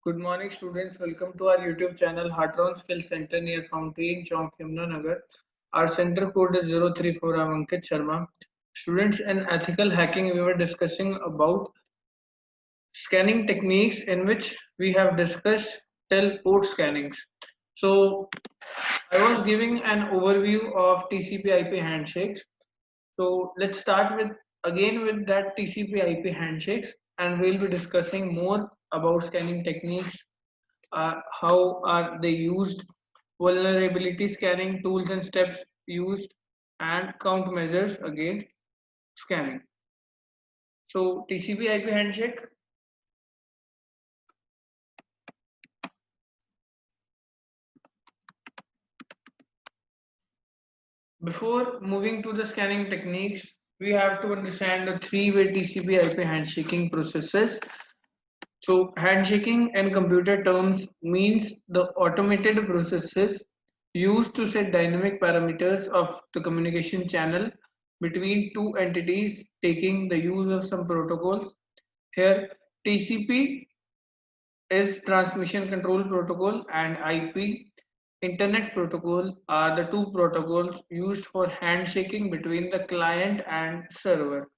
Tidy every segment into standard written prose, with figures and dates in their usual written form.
Good morning, students. Welcome to our YouTube channel, Heartron Skill Center near Fountain Chowk, Yamuna. Our center code is 034. I'm Ankit Sharma. Students, in ethical hacking, we were discussing about scanning techniques in which we have discussed tell port scannings. So, I was giving an overview of TCP/IP handshakes. So, let's start with again with that TCP/IP handshakes, and we'll be discussing more about scanning techniques, how are they used, vulnerability scanning tools and steps used, and countermeasures against scanning. So TCP/IP handshake. Before moving to the scanning techniques, we have to understand the three-way TCP/IP handshaking processes. So handshaking in computer terms means the automated processes used to set dynamic parameters of the communication channel between two entities taking the use of some protocols. Here TCP is transmission control protocol and IP internet protocol are the two protocols used for handshaking between the client and server.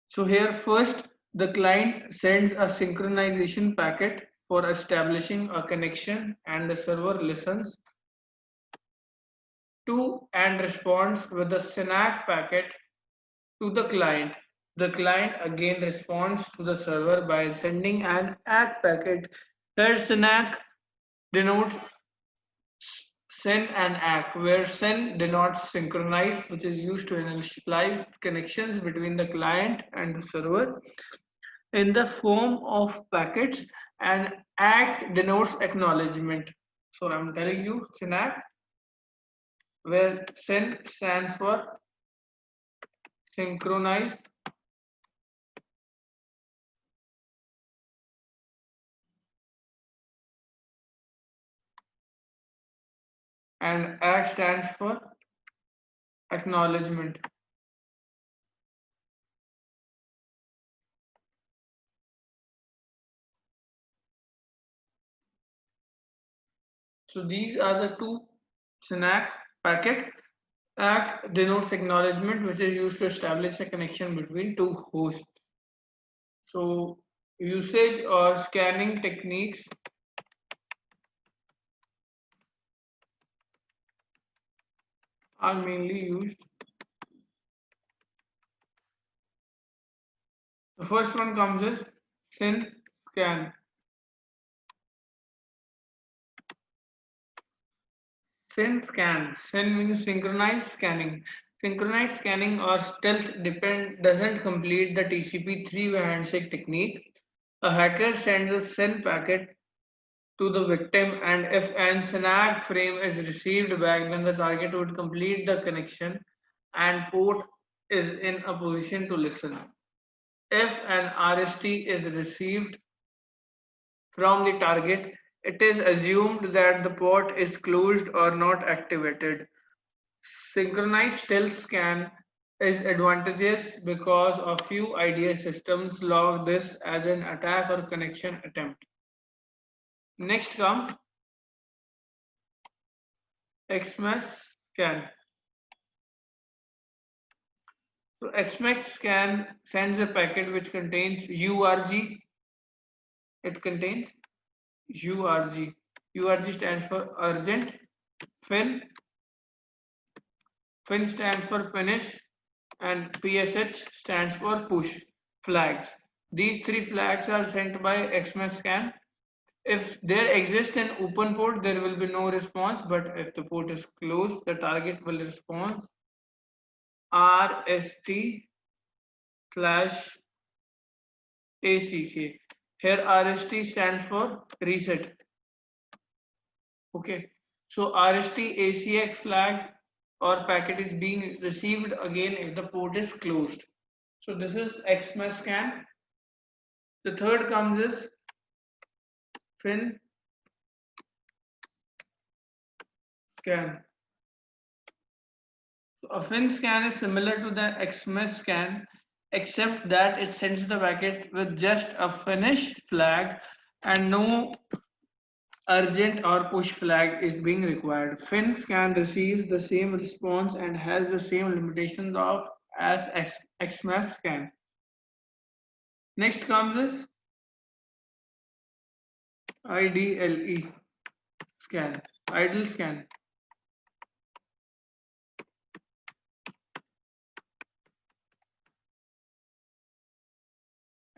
So here first the client sends a synchronization packet for establishing a connection and the server listens to and responds with a SYNAC packet to the client. The client again responds to the server by sending an ACK packet. Here SYNAC denotes SYN and ACK, where SYN denotes synchronize, which is used to initialize connections between the client and the server in the form of packets, and ACK denotes acknowledgement. So I'm telling you SYNAC, where SYN stands for synchronize and ACK stands for acknowledgement. So these are the two SYNAC packet. ACK denotes acknowledgement, which is used to establish a connection between two hosts. So usage or scanning techniques are mainly used. The first one comes as SYN scan. SYN scan. SYN means synchronized scanning. Synchronized scanning or stealth depend doesn't complete the TCP three-way handshake technique. A hacker sends a SYN packet to the victim, and if an SYNAC frame is received back, then the target would complete the connection and port is in a position to listen. If an RST is received from the target, it is assumed that the port is closed or not activated. Synchronized stealth scan is advantageous because a few IDS systems log this as an attack or connection attempt. Next comes XMS scan. So XMS scan sends a packet which contains URG. It contains URG. URG stands for urgent. FIN. FIN stands for finish, and PSH stands for push flags. These three flags are sent by XMS scan. If there exists an open port, there will be no response, but if the port is closed, the target will respond RST slash ACK. Here RST stands for reset. Okay, so RST ACK flag or packet is being received again if the port is closed. So this is XMS scan. The third comes is FIN scan. So a FIN scan is similar to the XMS scan, except that it sends the packet with just a finish flag and no urgent or push flag is being required. FinScan receives the same response and has the same limitations of as XMAP scan. Next comes this IDLE scan, idle scan.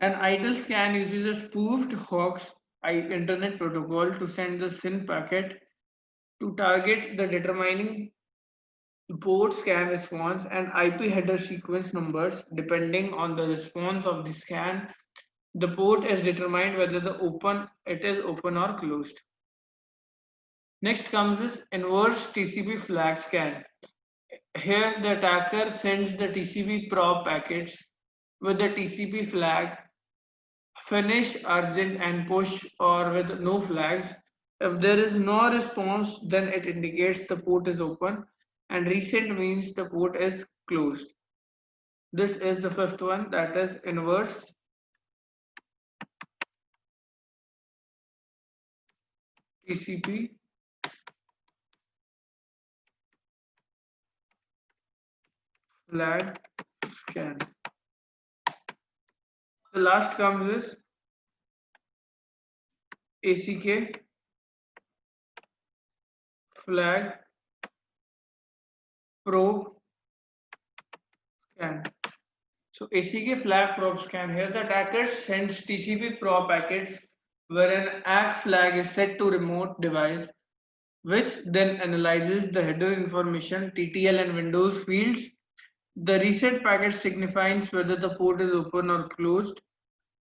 An idle scan uses a spoofed HOX internet protocol to send the SYN packet to target the determining port scan response and IP header sequence numbers. Depending on the response of the scan, the port is determined whether it is open or closed. Next comes this inverse TCP flag scan. Here the attacker sends the TCP probe packets with the TCP flag, finish, urgent and push, or with no flags. If there is no response, then it indicates the port is open, and recent means the port is closed. This is the fifth one, that is inverse TCP flag scan. The last comes is ACK flag probe scan. So ACK flag probe scan. Here the attacker sends TCP probe packets where an ACK flag is set to remote device, which then analyzes the header information, TTL and Windows fields. The reset packet signifies whether the port is open or closed.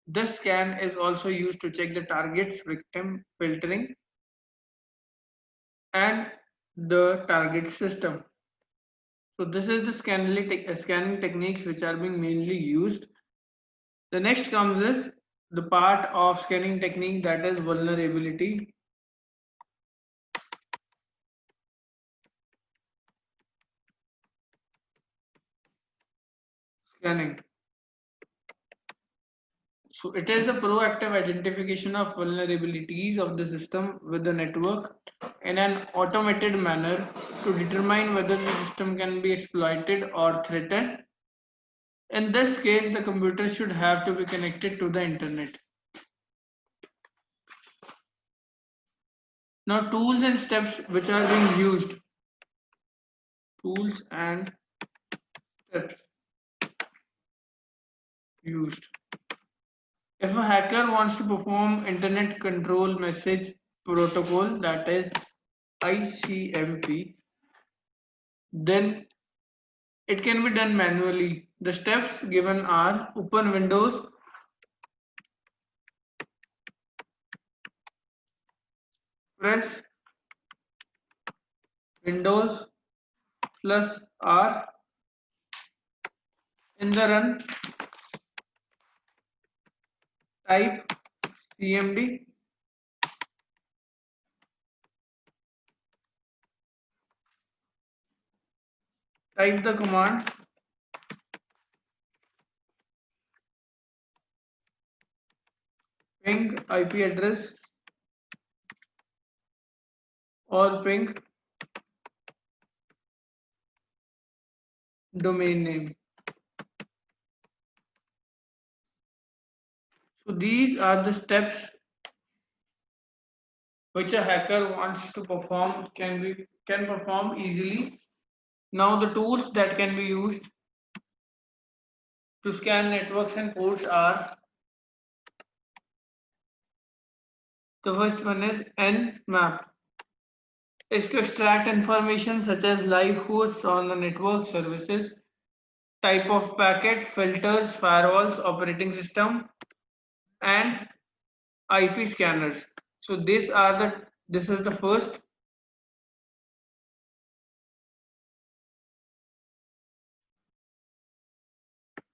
This scan is also used to check the target's victim filtering and the target system. So this is the scanning techniques which are being mainly used. The next comes is the part of scanning technique, that is vulnerability scanning. So it is a proactive identification of vulnerabilities of the system with the network in an automated manner to determine whether the system can be exploited or threatened. In this case, the computer should have to be connected to the internet. Now, tools and steps which are being used. Tools and steps used. If a hacker wants to perform Internet Control Message Protocol, that is ICMP, then it can be done manually. The steps given are: open Windows, press Windows plus R in the run, type CMD, type the command ping IP address or ping domain name. So these are the steps which a hacker wants to perform can perform easily. Now the tools that can be used to scan networks and ports are: the first one is Nmap, is to extract information such as live hosts on the network services, type of packet, filters, firewalls, operating system, and IP scanners. So this is the first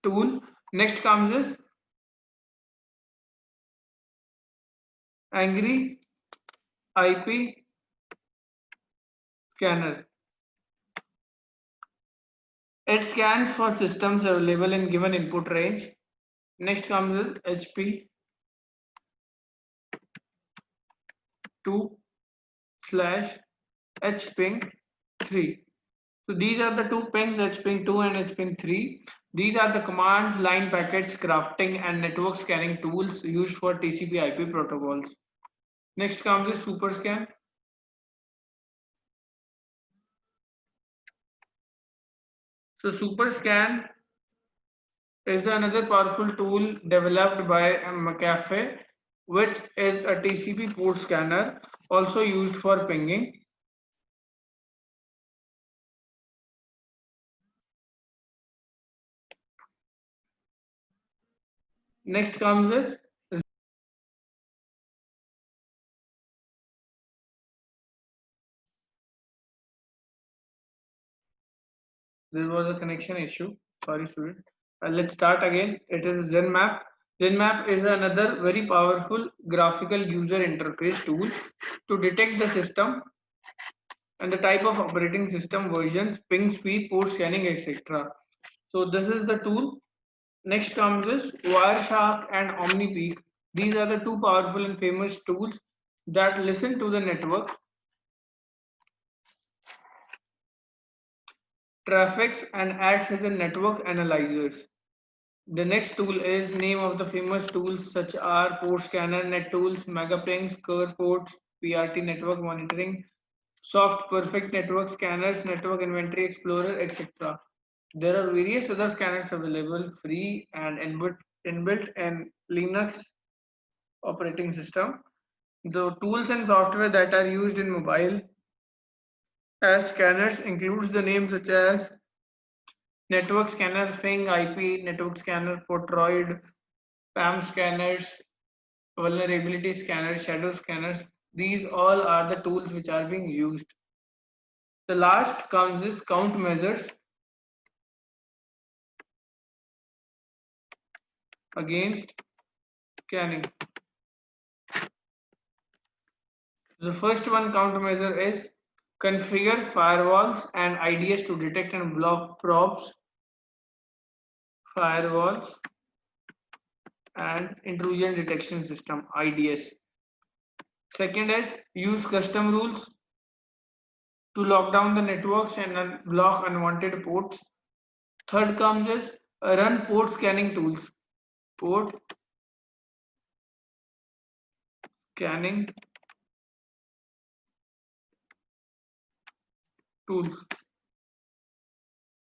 tool. Next comes is Angry IP scanner. It scans for systems available in given input range. Next comes is HP 2/hping3. So these are the two pings, hping2 and hping3. These are the commands, line packets, crafting, and network scanning tools used for TCP/IP protocols. Next comes the SuperScan. So SuperScan is another powerful tool developed by McAfee, which is a TCP port scanner, also used for pinging. Next comes is there was a connection issue. Sorry, student. Let's start again. It is ZenMap. ZenMap is another very powerful graphical user interface tool to detect the system and the type of operating system versions, ping speed, port scanning, etc. So this is the tool. Next comes is Wireshark and OmniPeak. These are the two powerful and famous tools that listen to the network traffics and acts as a network analyzers. The next tool is name of the famous tools such are Port Scanner, NetTools, Megapings, Curve Ports, PRT network monitoring, Soft Perfect network scanners, Network Inventory Explorer, etc. There are various other scanners available free and inbuilt in Linux operating system. The tools and software that are used in mobile as scanners includes the names such as Network Scanner, Fing, IP, Network Scanner, Portroid, PAM scanners, vulnerability scanners, shadow scanners. These all are the tools which are being used. The last comes is countermeasures against scanning. The first one countermeasure is configure firewalls and IDS to detect and block probes, firewalls and intrusion detection system IDS. Second is use custom rules to lock down the networks and block unwanted ports. Third comes is run port scanning tools. Port scanning tools.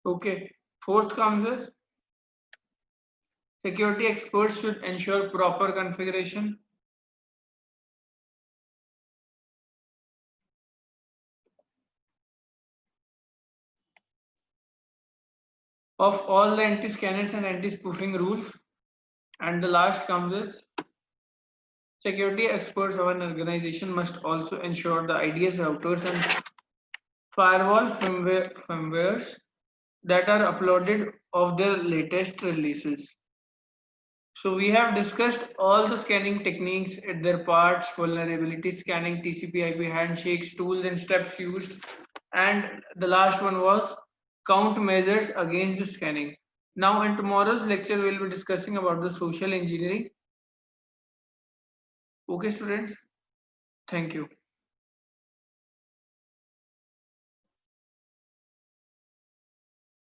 Okay. Fourth comes is security experts should ensure proper configuration of all the anti-scanners and anti-spoofing rules. And the last comes is security experts of an organization must also ensure the IDS routers and firewall firmwares that are uploaded of their latest releases. So we have discussed all the scanning techniques at their parts, vulnerability scanning, TCP/IP handshakes, tools and steps used, and the last one was countermeasures against the scanning. Now in tomorrow's lecture, we'll be discussing about the social engineering. Okay, students. Thank you.